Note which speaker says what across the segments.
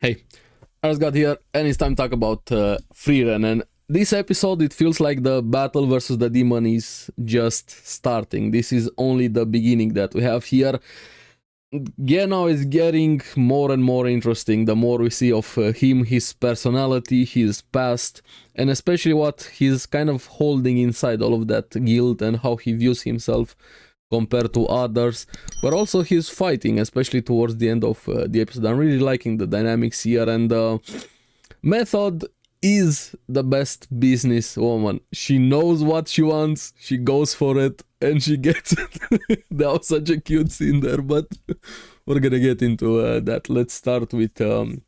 Speaker 1: Hey, Arsgard here, and it's time to talk about Frieren. And this episode, it feels like the battle versus the demon is just starting. This is only the beginning that we have here. Genau is getting more and more interesting the more we see of him, his personality, his past, and especially what he's kind of holding inside all of that guilt and how he views himself compared to others, but also his fighting, especially towards the end of the episode. I'm really liking the dynamics here, and Method is the best business woman. She knows what she wants, she goes for it, and she gets it. That was such a cute scene there, but we're gonna get into that. Let's start with the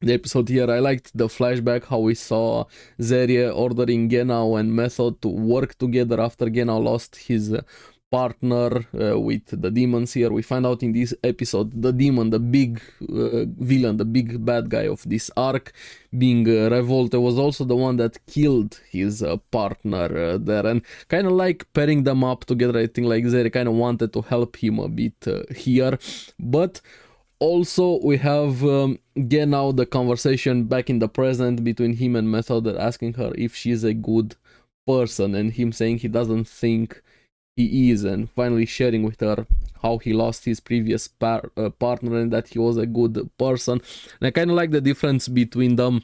Speaker 1: episode here. I liked the flashback, how we saw Zeria ordering Genau and Method to work together after Genau lost his partner with the demons here. We find out in this episode the demon, the big villain, the big bad guy of this arc, being Revolte, was also the one that killed his partner there, and kind of like pairing them up together. I think like Zeri kind of wanted to help him a bit here, but also we have Genau, the conversation back in the present between him and Method, asking her if she's a good person, and him saying he doesn't think he is, and finally sharing with her how he lost his previous partner and that he was a good person. And I kind of like the difference between them.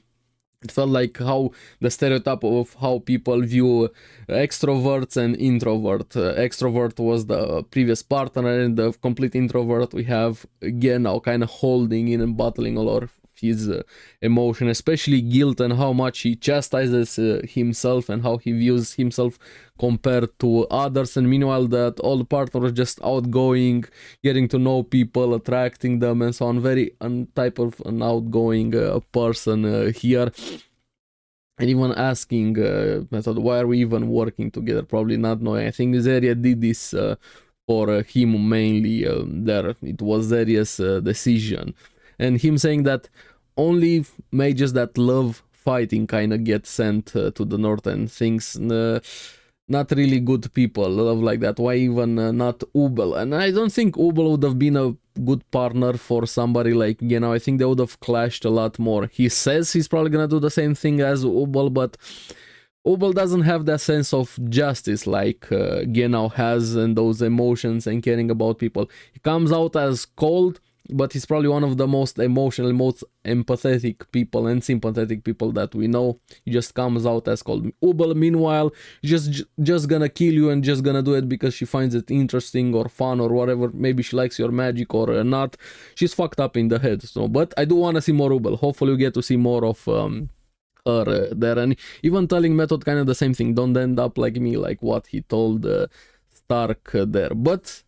Speaker 1: It felt like how the stereotype of how people view extroverts and introvert. Extrovert was the previous partner, and the complete introvert we have again now kind of holding in and battling a lot of his emotion, especially guilt, and how much he chastises himself and how he views himself compared to others. And meanwhile that old partner was just outgoing, getting to know people, attracting them and so on. Very type of an outgoing person here. And even asking Method, why are we even working together? Probably not knowing. I think Zeria did this for him mainly there. It was Zeria's decision. And him saying that only mages that love fighting kind of get sent to the north, and things not really good people love like that. Why even not Ubel? And I don't think Ubel would have been a good partner for somebody like Genau. I think they would have clashed a lot more. He says he's probably gonna do the same thing as Ubel, but Ubel doesn't have that sense of justice like Genau has, and those emotions and caring about people. He comes out as cold, but he's probably one of the most emotional, most empathetic people and sympathetic people that we know. He just comes out as cold. Ubel, meanwhile, just gonna kill you and just gonna do it because she finds it interesting or fun or whatever. Maybe she likes your magic or not. She's fucked up in the head. So, but I do want to see more Ubel. Hopefully we get to see more of her there, and even telling Method kind of the same thing. Don't end up like me, like what he told Stark there. But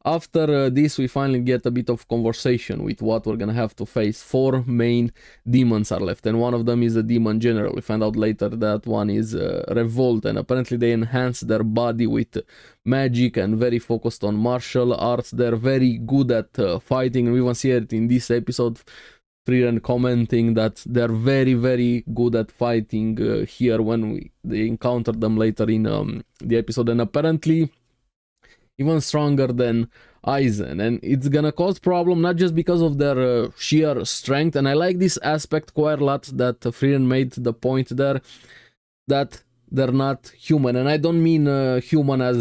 Speaker 1: after this, we finally get a bit of conversation with what we're gonna have to face. 4 main demons are left, and one of them is a demon general. We find out later that one is Revolt, and apparently they enhance their body with magic and very focused on martial arts. They're very good at fighting. We even see it in this episode. Frieren commenting that they're very, very good at fighting here when they encounter them later in the episode, and apparently even stronger than Aizen, and it's gonna cause problem not just because of their sheer strength. And I like this aspect quite a lot that Frieren made the point there that they're not human, and I don't mean human as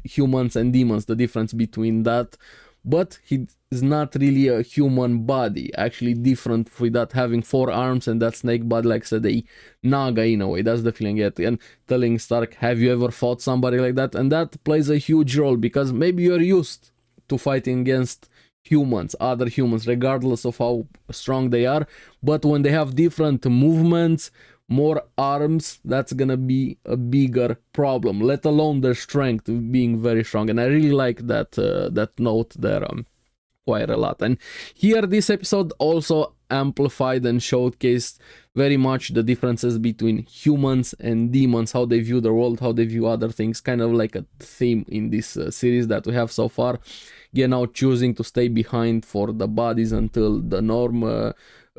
Speaker 1: humans and demons, the difference between that, but he is not really a human body, actually different with that having 4 arms and that snake body, like I said, a naga in a way. That's the feeling I get. And telling Stark, have you ever fought somebody like that? And that plays a huge role, because maybe you're used to fighting against humans, other humans, regardless of how strong they are, but when they have different movements, more arms, that's gonna be a bigger problem, let alone their strength being very strong. And I really like that that note there quite a lot. And here this episode also amplified and showcased very much the differences between humans and demons, how they view the world, how they view other things, kind of like a theme in this series that we have so far. Now choosing to stay behind for the bodies until the Norm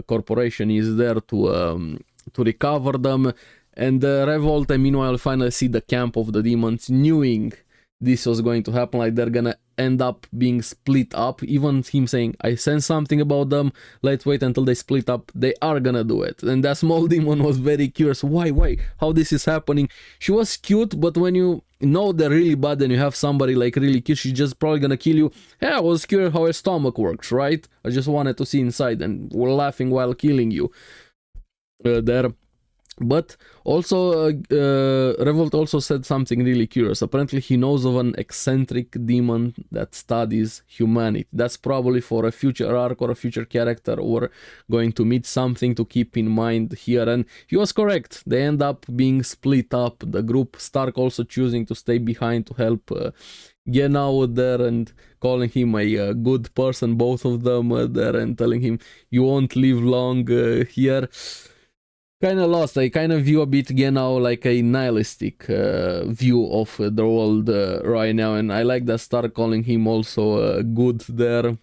Speaker 1: corporation is there to recover them. And Revolt, meanwhile, finally see the camp of the demons, knowing this was going to happen, like they're gonna end up being split up. Even him saying, I sense something about them, let's wait until they split up, they are gonna do it. And that small demon was very curious, why, how this is happening. She was cute, but when you know they're really bad and you have somebody like really cute, she's just probably gonna kill you. Yeah, I was curious how her stomach works, right? I just wanted to see inside, and we're laughing while killing you there. But also, Revolt also said something really curious. Apparently, he knows of an eccentric demon that studies humanity. That's probably for a future arc or a future character we're going to meet, something to keep in mind here. And he was correct. They end up being split up. The group, Stark also choosing to stay behind to help Genau there and calling him a good person, both of them there, and telling him, you won't live long here. Kind of lost. I kind of view a bit Genau like a nihilistic view of the world right now, and I like that Stark calling him also good there.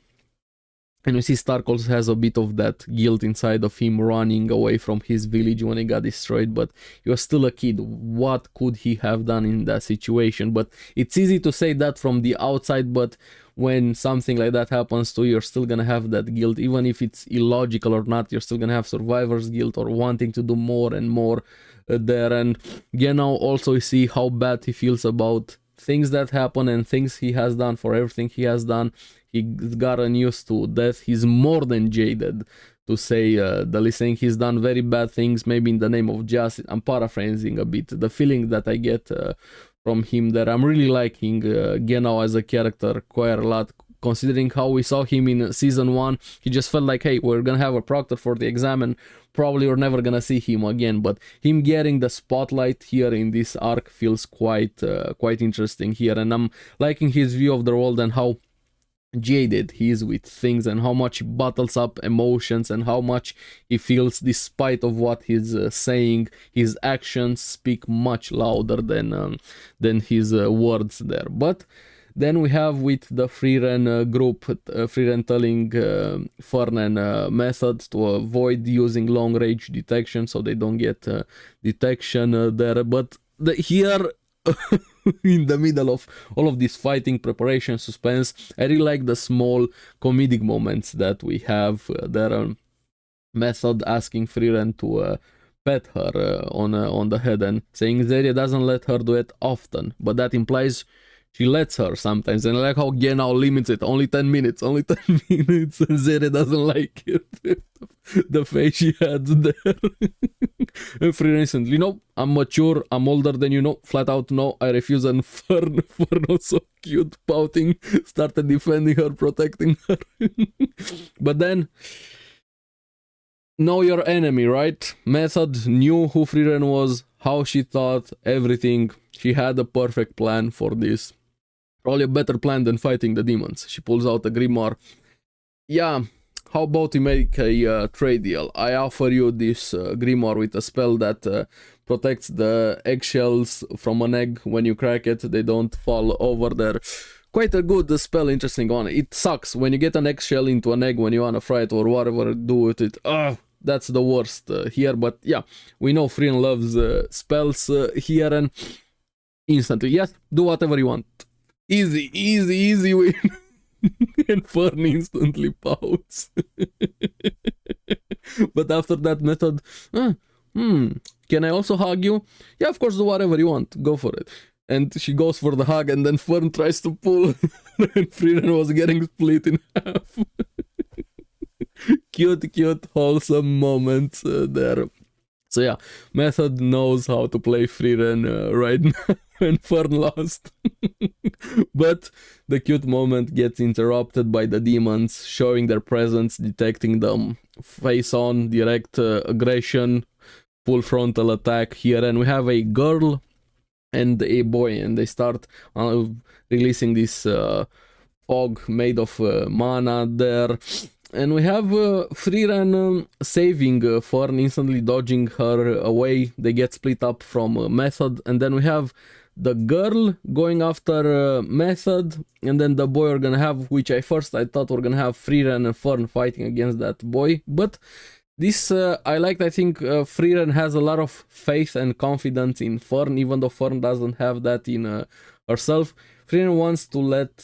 Speaker 1: And we see Stark also has a bit of that guilt inside of him running away from his village when he got destroyed, but he was still a kid. What could he have done in that situation? But it's easy to say that from the outside, but when something like that happens to you, you're still gonna have that guilt. Even if it's illogical or not, you're still gonna have survivor's guilt or wanting to do more and more there. And Genau also see how bad he feels about things that happen and things he has done, for everything he has done. He's gotten used to death. He's more than jaded, to say the least, saying he's done very bad things, maybe in the name of justice. I'm paraphrasing a bit. The feeling that I get from him there, I'm really liking Genau as a character quite a lot, considering how we saw him in season 1. He just felt like, hey, we're gonna have a proctor for the exam and probably we're never gonna see him again. But him getting the spotlight here in this arc feels quite interesting here, and I'm liking his view of the world and how jaded he is with things and how much he bottles up emotions and how much he feels despite of what he's saying. His actions speak much louder than his words there. But then we have with the Frieren group, Frieren telling Fern and Method to avoid using long range detection so they don't get detection there. But here in the middle of all of this fighting, preparation, suspense, I really like the small comedic moments that we have there. Method asking Frieren to pet her on the head and saying Zeria doesn't let her do it often, but that implies she lets her sometimes. And I like how Genau limits it, only 10 minutes, only 10 minutes, and Zeria doesn't like it. The face she had there. And Frieren instantly, no, I'm mature, I'm older than you, know, flat out no, I refuse. And Fern also cute, pouting, started defending her, protecting her. But then, know your enemy, right? Method knew who Frieren was, how she thought, everything. She had a perfect plan for this. Probably a better plan than fighting the demons. She pulls out a grimoire. Yeah, how about we make a trade deal? I offer you this grimoire with a spell that protects the eggshells from an egg. When you crack it, they don't fall over there. Quite a good spell, interesting one. It sucks when you get an eggshell into an egg when you wanna fry it or whatever do with it. That's the worst here, but yeah, we know Frieren loves spells here, and instantly, yes, do whatever you want. Easy win. And Fern instantly pouts. But after that Method, can I also hug you? Yeah, of course, do whatever you want, go for it. And she goes for the hug, and then Fern tries to pull, and Frieren was getting split in half. Cute, wholesome moments there. So yeah, Method knows how to play Frieren right now, and Fern lost. But the cute moment gets interrupted by the demons showing their presence, detecting them, face on, direct aggression, full frontal attack here, and we have a girl and a boy, and they start releasing this fog made of mana there. And we have Frieren saving Fern, instantly dodging her away. They get split up from Method, and then we have the girl going after Method, and then the boy are gonna have, which I thought we're gonna have Frieren and Fern fighting against that boy. But this I liked. I think Frieren has a lot of faith and confidence in Fern, even though Fern doesn't have that in herself. Frieren wants to let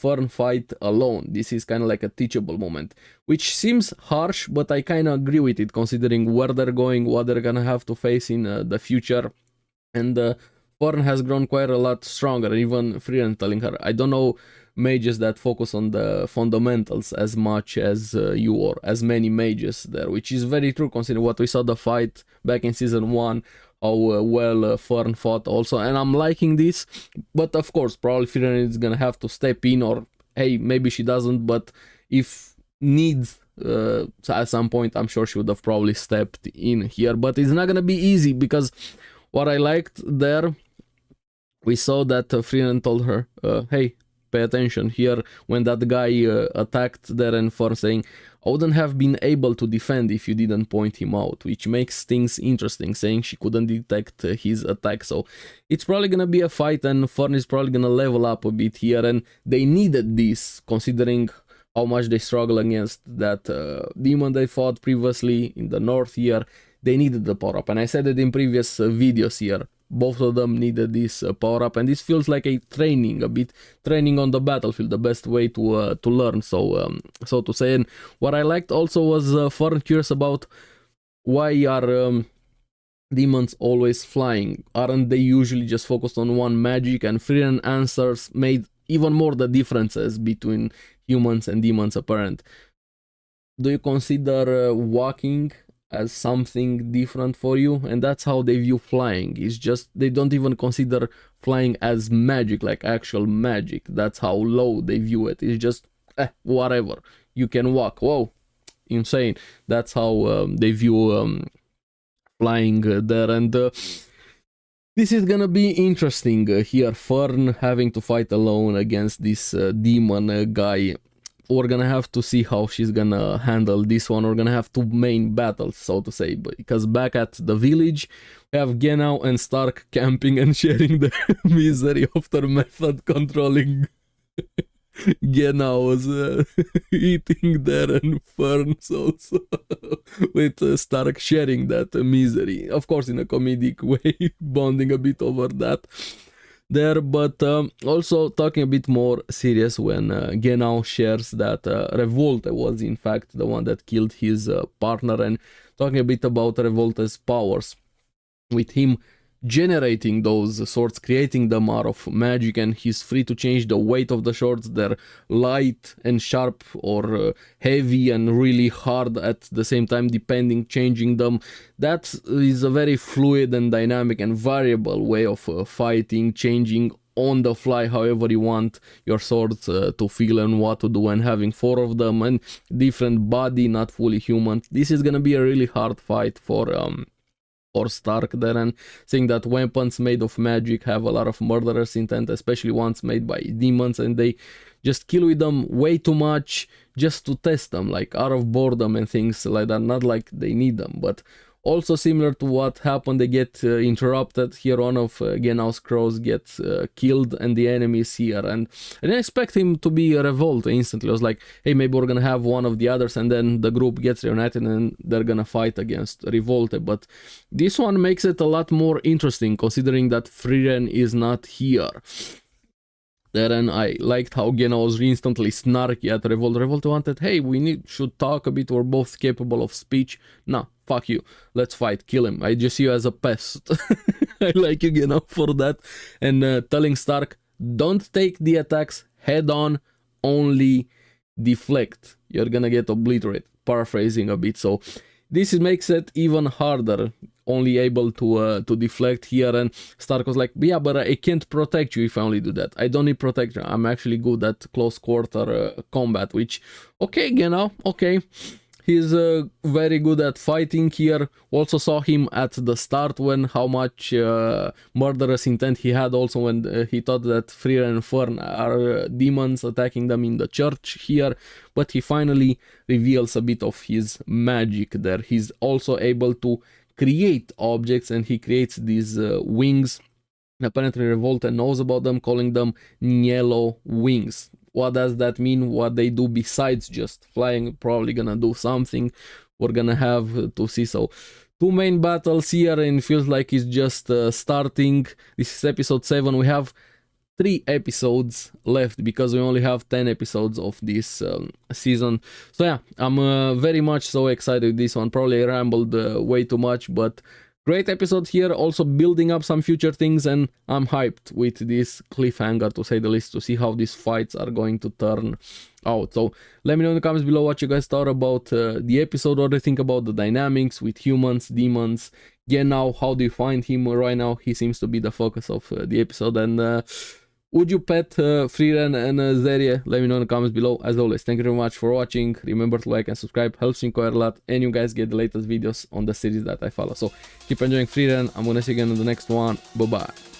Speaker 1: Fern fight alone. This is kind of like a teachable moment, which seems harsh, but I kind of agree with it, considering where they're going, what they're gonna have to face in the future. And Fern has grown quite a lot stronger. Even Frieren telling her, I don't know mages that focus on the fundamentals as much as you, or as many mages there, which is very true considering what we saw the fight back in season 1, how well Fern fought also, and I'm liking this. But of course, probably Frieren is gonna have to step in, or hey, maybe she doesn't, but if needs at some point, I'm sure she would have probably stepped in here. But it's not gonna be easy, because what I liked there, we saw that Frieren told her, hey, pay attention here, when that guy attacked there, and for saying, I wouldn't have been able to defend if you didn't point him out, which makes things interesting, saying she couldn't detect his attack. So it's probably gonna be a fight, and Fern is probably gonna level up a bit here, and they needed this, considering how much they struggle against that demon they fought previously in the north here. They needed the power up, and I said it in previous videos here. Both of them needed this power up, and this feels like a training on the battlefield, the best way to learn, so to say. And what I liked also was Fern curious about why are demons always flying? Aren't they usually just focused on one magic? And Frieren answers made even more the differences between humans and demons apparent. Do you consider walking as something different for you? And that's how they view flying. It's just they don't even consider flying as magic, like actual magic. That's how low they view it. It's just whatever, you can walk. Whoa, insane. That's how they view flying there. And this is gonna be interesting here. Fern having to fight alone against this demon guy. We're gonna have to see how she's gonna handle this one. We're gonna have two main battles, so to say, because back at the village we have Genau and Stark camping and sharing the misery after Method controlling Genau's eating there, and Ferns also with Stark sharing that misery, of course in a comedic way, bonding a bit over that there. But also talking a bit more serious when Genau shares that Revolte was in fact the one that killed his partner, and talking a bit about Revolte's powers, with him generating those swords, creating them out of magic, and he's free to change the weight of the swords. They're light and sharp, or heavy and really hard at the same time, depending, changing them. That is a very fluid and dynamic and variable way of fighting, changing on the fly however you want your swords to feel and what to do, and having 4 of them and different body, not fully human. This is gonna be a really hard fight for Stark there, and seeing that weapons made of magic have a lot of murderous intent, especially ones made by demons, and they just kill with them way too much just to test them, like out of boredom and things like that, not like they need them. But also similar to what happened, they get interrupted here. One of Genau's crows gets killed, and the enemy is here, and I didn't expect him to be a revolt instantly. I was like, hey, maybe we're gonna have one of the others, and then the group gets reunited and they're gonna fight against Revolte. But this one makes it a lot more interesting, considering that Frieren is not here. Then I liked how Genau was instantly snarky at Revolte. Revolte wanted, hey, should talk a bit, we're both capable of speech. Nah, fuck you, let's fight, kill him, I just see you as a pest. I like you, Genau, for that. And telling Stark, don't take the attacks head on, only deflect, you're gonna get obliterated, paraphrasing a bit. So this makes it even harder, only able to deflect here. And Stark was like, yeah, but I can't protect you if I only do that. I don't need protection, I'm actually good at close quarter combat, which, okay, Genau, okay. He's very good at fighting here. Also saw him at the start when how much murderous intent he had, also when he thought that Frieren and Fern are demons attacking them in the church here. But he finally reveals a bit of his magic there. He's also able to create objects, and he creates these wings. Apparently Revolte knows about them, calling them yellow wings. What does that mean? What they do besides just flying? Probably gonna do something. We're gonna have to see. So 2 main battles here, and it feels like it's just starting. This is episode 7. We have 3 episodes left because we only have 10 episodes of this season. So yeah, I'm very much so excited with this one. Probably I rambled way too much, but great episode here, also building up some future things, and I'm hyped with this cliffhanger, to say the least, to see how these fights are going to turn out. So let me know in the comments below what you guys thought about the episode, what do you think about the dynamics with humans, demons. Yeah, now how do you find him right now? He seems to be the focus of the episode. And would you pet Frieren and Zerie? Let me know in the comments below. As always, thank you very much for watching. Remember to like and subscribe, helps me quite a lot, and you guys get the latest videos on the series that I follow. So keep enjoying Frieren. I'm gonna see you again in the next one. Bye bye.